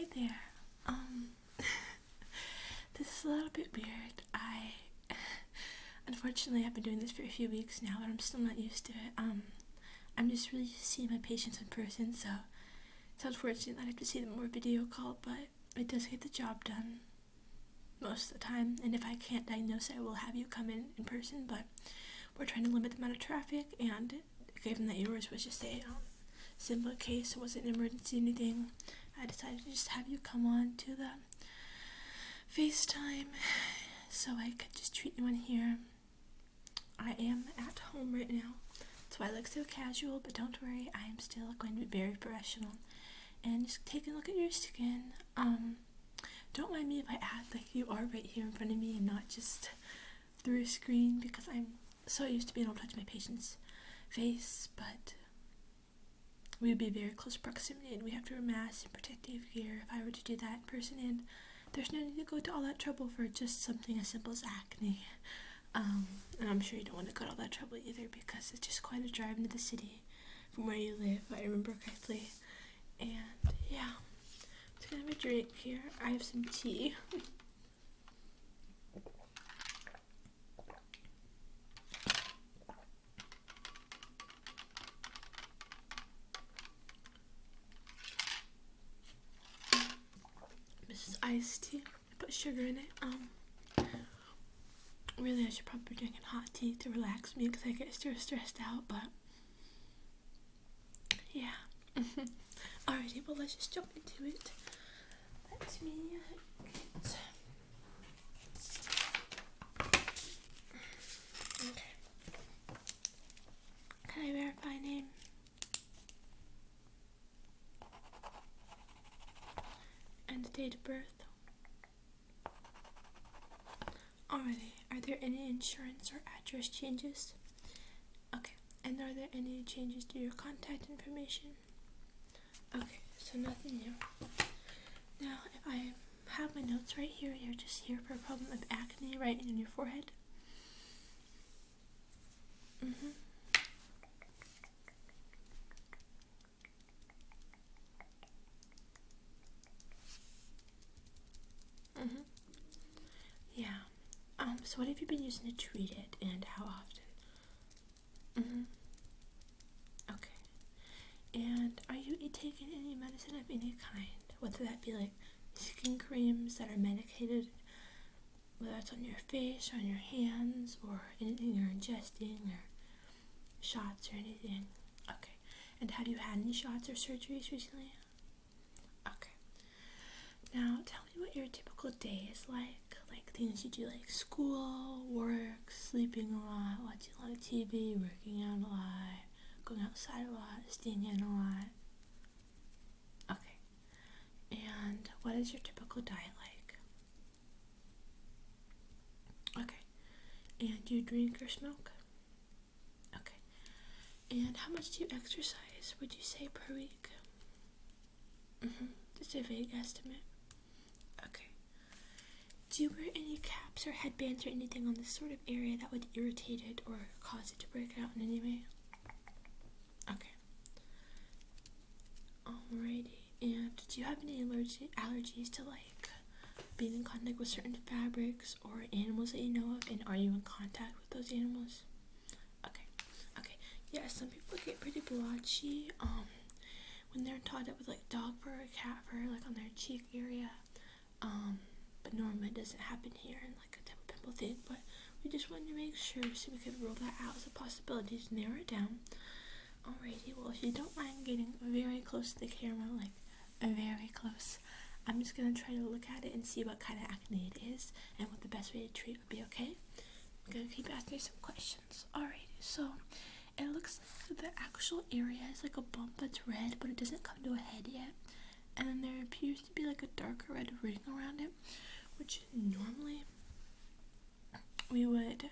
Hi there. This is a little bit weird. Unfortunately, I've been doing this for a few weeks now, but I'm still not used to it. I'm just really used to seeing my patients in person, so it's unfortunate that I have to see them over video call, but it does get the job done most of the time. And if I can't diagnose it, I will have you come in person, but we're trying to limit the amount of traffic, and given that yours was just a simple case, it wasn't an emergency or anything, I decided to just have you come on to the Facetime so I could just treat you in here. I am at home right now, that's why I look so casual, but don't worry, I am still going to be very professional. And just take a look at your skin. Don't mind me if I act like you are right here in front of me and not just through a screen, because I'm so used to being able to touch my patient's face, but we would be very close proximity and we have to wear masks and protective gear if I were to do that in person, and there's no need to go to all that trouble for just something as simple as acne. And I'm sure you don't want to go to all that trouble either, because it's just quite a drive into the city from where you live, if I remember correctly. And yeah, it's gonna have a drink here. I have some tea. This is iced tea. I put sugar in it. Really, I should probably be drinking hot tea to relax me, because I get stressed out, but yeah. Alrighty, well, let's just jump into it. Let me get... Okay. Can I verify name? And the date of birth? Alrighty. Are there any insurance or address changes? Okay. And are there any changes to your contact information? Okay, so nothing new. Now, if I have my notes right here, you're just here for a problem of acne right in your forehead. Yeah. So what have you been using to treat it, and how often? Okay. And are you taking any medicine of any kind? Whether that be like skin creams that are medicated, whether it's on your face or on your hands, or anything you're ingesting, or shots or anything. Okay. And have you had any shots or surgeries recently? Okay. Now, tell me what your typical day is like things you do, like school, work, sleeping a lot, watching a lot of TV, working out a lot, going outside a lot, staying in a lot. Okay. And what is your typical diet like? Okay. And do you drink or smoke? Okay. And how much do you exercise, would you say, per week? Just a vague estimate. Okay. Do you wear any caps or headbands or anything on this sort of area that would irritate it or cause it to break out in any way? Okay. Alrighty. And do you have any allergies to being in contact with certain fabrics or animals that you know of? And are you in contact with those animals? Okay. Okay. Yeah, some people get pretty blotchy when they're in contact with dog fur or cat fur, on their cheek area. But normally it doesn't happen here in a type of pimple thing, but we just wanted to make sure so we could rule that out as a possibility to narrow it down. Alrighty, well, if you don't mind getting very close to the camera, very close, I'm just going to try to look at it and see what kind of acne it is and what the best way to treat would be, okay? I'm going to keep asking you some questions. Alrighty, so it looks like the actual area is like a bump that's red, but it doesn't come to a head yet. And then there appears to be a darker red ring around it, which normally we would,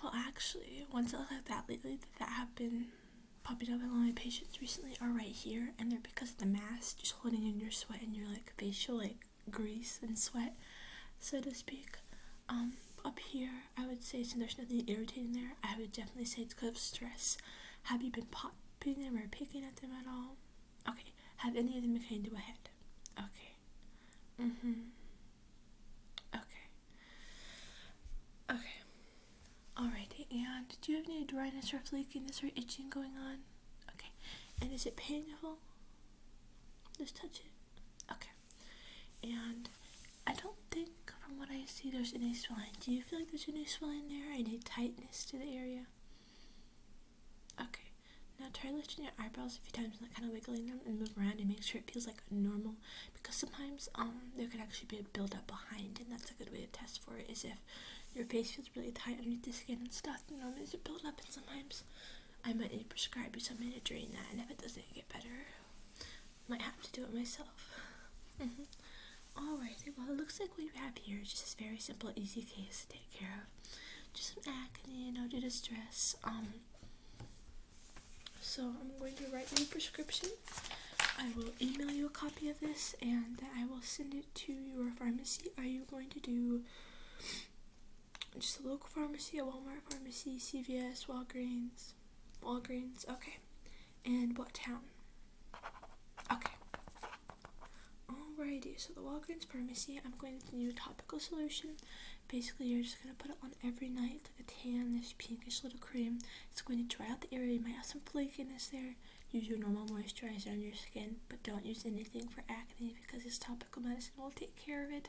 well, actually, ones that look like that lately that have been popping up in all my patients recently are right here, and they're because of the mask just holding in your sweat and your facial grease and sweat, so to speak. Up here, I would say, since there's nothing irritating there, I would definitely say it's because of stress. Have you been popping them or picking at them at all? Okay. Have any of them been kind to a head? Okay. Okay. Okay. Alrighty, and do you have any dryness or flakiness or itching going on? Okay. And is it painful? Just touch it. Okay. And I don't think, from what I see, there's any swelling. Do you feel like there's any swelling there? Any tightness to the area? Okay. Now try lifting your eyebrows a few times and kind of wiggling them and move around and make sure it feels like normal. Because sometimes there could actually be a buildup behind, and that's a good way to test for it. Is if your face feels really tight underneath the skin and stuff, then normally there's a buildup, and sometimes I might need to prescribe you something to drain that. And if it doesn't get better, might have to do it myself. Alright, well, it looks like what you have here is just a very simple, easy case to take care of. Just some acne, due to stress. So I'm going to write you a prescription. I will email you a copy of this, and I will send it to your pharmacy. Are you going to do just a local pharmacy, a Walmart pharmacy, CVS, Walgreens? Walgreens, okay. And what town? Okay. Alrighty, so the Walgreens pharmacy, I'm going to do a topical solution. Basically, you're just going to put it on every night, like a tannish, pinkish little cream. It's going to dry out the area. You might have some flakiness there. Use your normal moisturizer on your skin, but don't use anything for acne because this topical medicine will take care of it.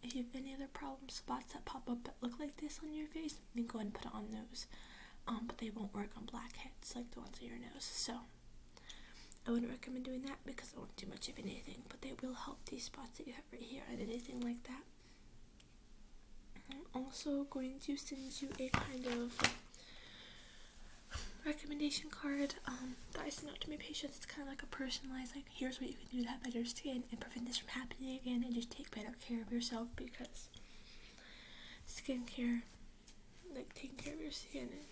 If you have any other problems, spots that pop up that look like this on your face, then go ahead and put it on those. But they won't work on blackheads like the ones on your nose. So I wouldn't recommend doing that because I won't do much of anything, but they will help these spots that you have right here and anything like that. I'm also going to send you a kind of recommendation card that I send out to my patients. It's kind of like a personalized, like, here's what you can do to have better skin and prevent this from happening again, and just take better care of yourself, because skincare, like taking care of your skin and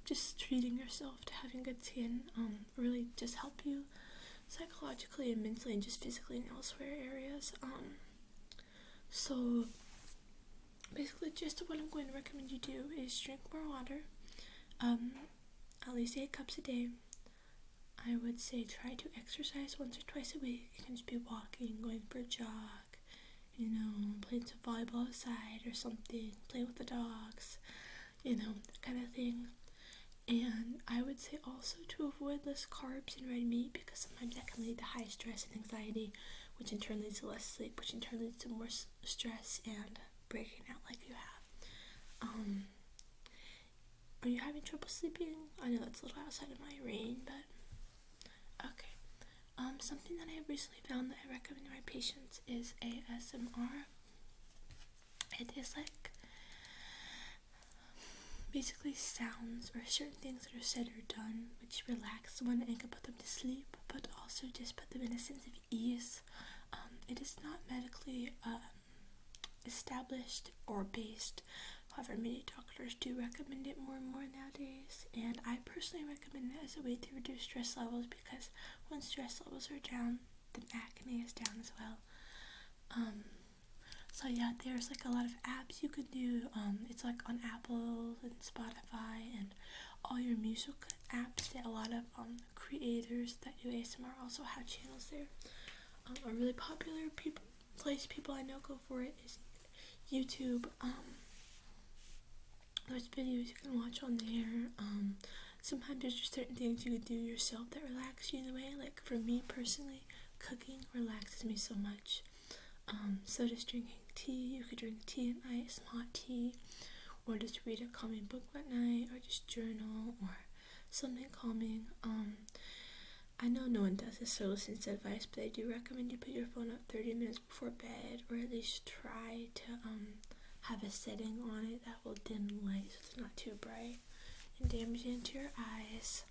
just treating yourself to having good skin, really just help you psychologically and mentally and just physically and elsewhere areas. So basically, just what I'm going to recommend you do is drink more water, at least 8 cups a day. I would say try to exercise once or twice a week. You can just be walking, going for a jog, playing some volleyball outside or something, playing with the dogs, that kind of thing. And I would say also to avoid less carbs and red meat, because sometimes that can lead to high stress and anxiety, which in turn leads to less sleep, which in turn leads to more stress and breaking out like you have. Are you having trouble sleeping? I know that's a little outside of my range, but okay. Something that I have recently found that I recommend to my patients is ASMR. It is like basically sounds or certain things that are said or done which relax one and can put them to sleep, but also just put them in a sense of ease. It is not medically established or based. However, many doctors do recommend it more and more nowadays, and I personally recommend it as a way to reduce stress levels, because when stress levels are down, then acne is down as well. So yeah, there's like a lot of apps you can do. It's like on Apple and Spotify and all your music apps. That a lot of creators that do ASMR also have channels there. A really popular place people I know go for it is YouTube. There's videos you can watch on there. Sometimes there's just certain things you can do yourself that relax you in a way. Like for me personally, cooking relaxes me so much. So just drinking tea, you could drink tea at night, some hot tea, or just read a calming book at night, or just journal, or something calming. I know no one does this or listens to advice, but I do recommend you put your phone up 30 minutes before bed, or at least try to have a setting on it that will dim the light so it's not too bright and damaging to your eyes.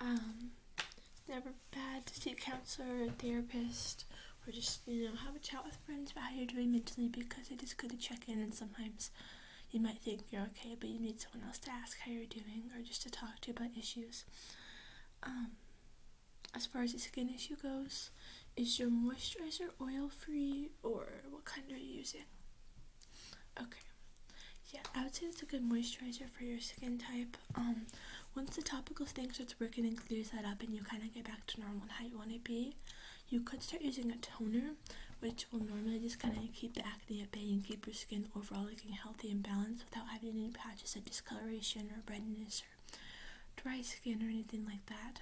It's never bad to see a counselor or a therapist, or just, have a chat with friends about how you're doing mentally, because it is good to check in, and sometimes you might think you're okay, but you need someone else to ask how you're doing, or just to talk to about issues. As far as the skin issue goes, is your moisturizer oil-free, or what kind are you using? Okay. Yeah, I would say it's a good moisturizer for your skin type. Once the topical thing starts working and clears that up and you kind of get back to normal and how you want to be, you could start using a toner, which will normally just kind of keep the acne at bay and keep your skin overall looking healthy and balanced without having any patches of discoloration or redness or dry skin or anything like that.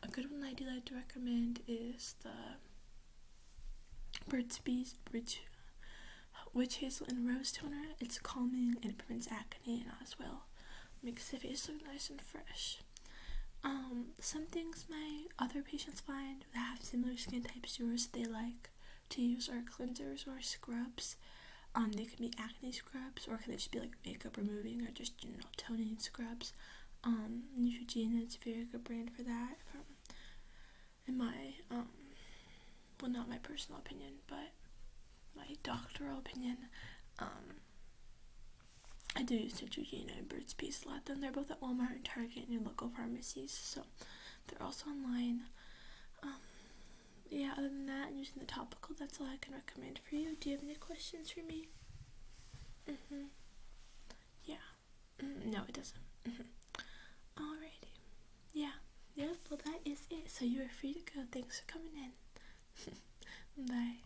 A good one I do like to recommend is the Burt's Bees Witch Hazel and Rose Toner. It's calming and it prevents acne and as well makes the face look nice and fresh. Some things my other patients find that have similar skin types to yours they like to use are cleansers or scrubs. They can be acne scrubs or can they just be like makeup removing or just general toning scrubs. Neutrogena is a very good brand for that. In my well, not my personal opinion, but my doctoral opinion, I do use Neutrogena and Burt's Bees a lot. Then they're both at Walmart and Target and your local pharmacies, so they're also online. Yeah, other than that, and using the topical, that's all I can recommend for you. Do you have any questions for me? Yeah. No, it doesn't. Alrighty. Yeah. Well, that is it. So you are free to go. Thanks for coming in. Bye.